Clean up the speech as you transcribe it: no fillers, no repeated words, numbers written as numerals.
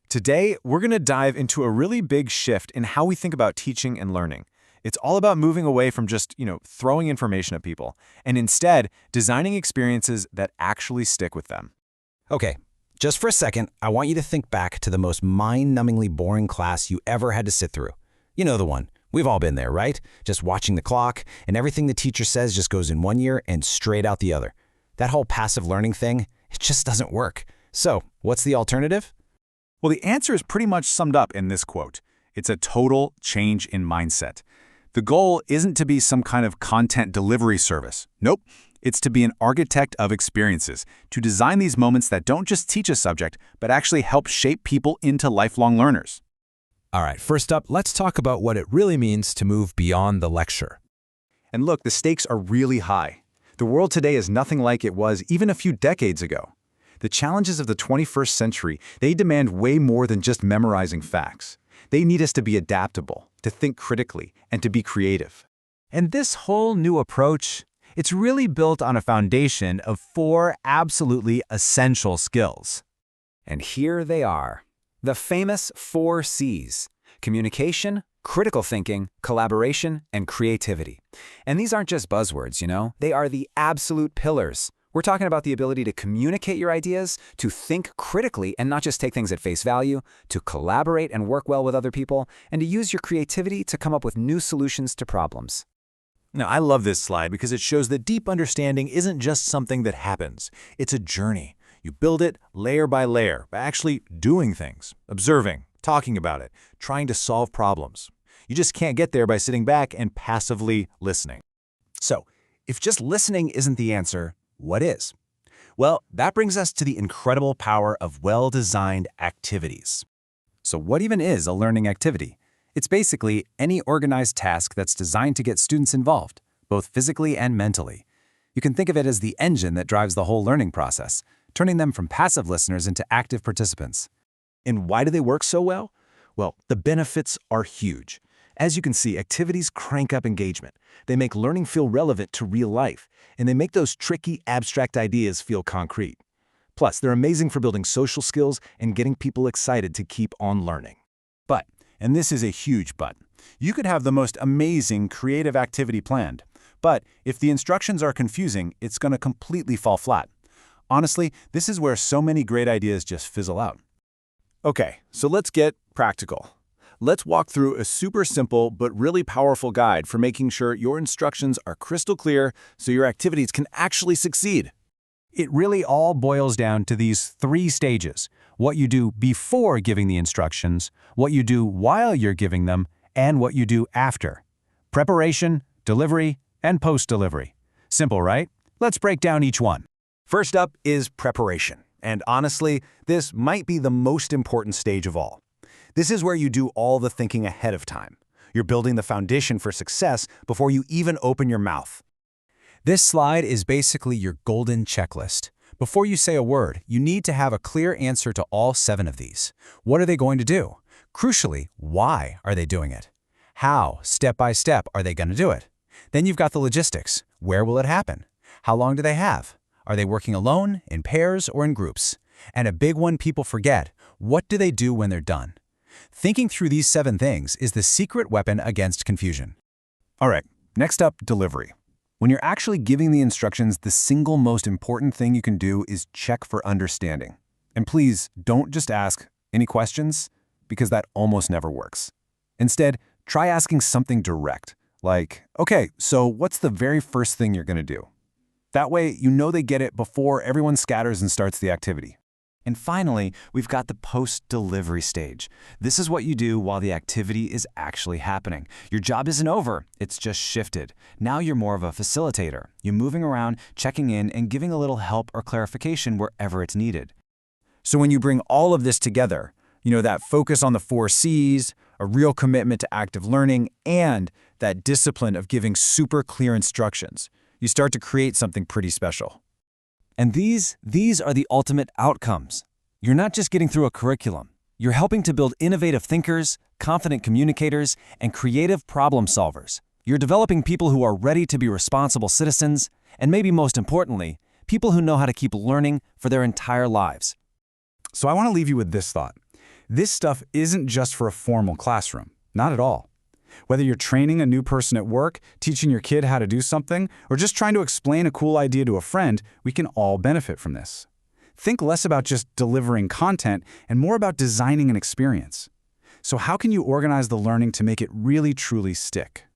Today, we're going to dive into a really big shift in how we think about teaching and learning. It's all about moving away from just, throwing information at people, and instead, designing experiences that actually stick with them. Okay, just for a second, I want you to think back to the most mind-numbingly boring class you ever had to sit through. You know the one. We've all been there, right? Just watching the clock, and everything the teacher says just goes in one ear and straight out the other. That whole passive learning thing, it just doesn't work. So, what's the alternative? Well, the answer is pretty much summed up in this quote. It's a total change in mindset. The goal isn't to be some kind of content delivery service. Nope. It's to be an architect of experiences, to design these moments that don't just teach a subject, but actually help shape people into lifelong learners. All right, first up, let's talk about what it really means to move beyond the lecture. And look, the stakes are really high. The world today is nothing like it was even a few decades ago. The challenges of the 21st century, they demand way more than just memorizing facts. They need us to be adaptable, to think critically, and to be creative. And this whole new approach, it's really built on a foundation of 4 absolutely essential skills. And here they are. The famous 4 C's: communication, critical thinking, collaboration, and creativity. And these aren't just buzzwords, They are the absolute pillars. We're talking about the ability to communicate your ideas, to think critically and not just take things at face value, to collaborate and work well with other people, and to use your creativity to come up with new solutions to problems. Now, I love this slide because it shows that deep understanding isn't just something that happens. It's a journey. You build it layer by layer by actually doing things, observing, talking about it, trying to solve problems. You just can't get there by sitting back and passively listening. So, if just listening isn't the answer, what is? Well, that brings us to the incredible power of well-designed activities. So what even is a learning activity? It's basically any organized task that's designed to get students involved, both physically and mentally. You can think of it as the engine that drives the whole learning process, turning them from passive listeners into active participants. And why do they work so well? Well, the benefits are huge. As you can see, activities crank up engagement. They make learning feel relevant to real life, and they make those tricky, abstract ideas feel concrete. Plus, they're amazing for building social skills and getting people excited to keep on learning. But, and this is a huge but, you could have the most amazing creative activity planned. But if the instructions are confusing, it's going to completely fall flat. Honestly, this is where so many great ideas just fizzle out. Okay, so let's get practical. Let's walk through a super simple but really powerful guide for making sure your instructions are crystal clear so your activities can actually succeed. It really all boils down to these 3 stages: what you do before giving the instructions, what you do while you're giving them, and what you do after. Preparation, delivery, and post-delivery. Simple, right? Let's break down each one. First up is preparation. And honestly, this might be the most important stage of all. This is where you do all the thinking ahead of time. You're building the foundation for success before you even open your mouth. This slide is basically your golden checklist. Before you say a word, you need to have a clear answer to all 7 of these. What are they going to do? Crucially, why are they doing it? How, step by step, are they going to do it? Then you've got the logistics. Where will it happen? How long do they have? Are they working alone, in pairs, or in groups? And a big one people forget: what do they do when they're done? Thinking through these 7 things is the secret weapon against confusion. All right, next up, delivery. When you're actually giving the instructions, the single most important thing you can do is check for understanding. And please, don't just ask any questions, because that almost never works. Instead, try asking something direct, like, okay, so what's the very first thing you're going to do? That way, you know they get it before everyone scatters and starts the activity. And finally, we've got the post-delivery stage. This is what you do while the activity is actually happening. Your job isn't over, it's just shifted. Now you're more of a facilitator. You're moving around, checking in, and giving a little help or clarification wherever it's needed. So when you bring all of this together, that focus on the 4 C's, a real commitment to active learning, and that discipline of giving super clear instructions, you start to create something pretty special. And these are the ultimate outcomes. You're not just getting through a curriculum. You're helping to build innovative thinkers, confident communicators, and creative problem solvers. You're developing people who are ready to be responsible citizens, and maybe most importantly, people who know how to keep learning for their entire lives. So I want to leave you with this thought. This stuff isn't just for a formal classroom. Not at all. Whether you're training a new person at work, teaching your kid how to do something, or just trying to explain a cool idea to a friend, we can all benefit from this. Think less about just delivering content and more about designing an experience. So how can you organize the learning to make it really truly stick?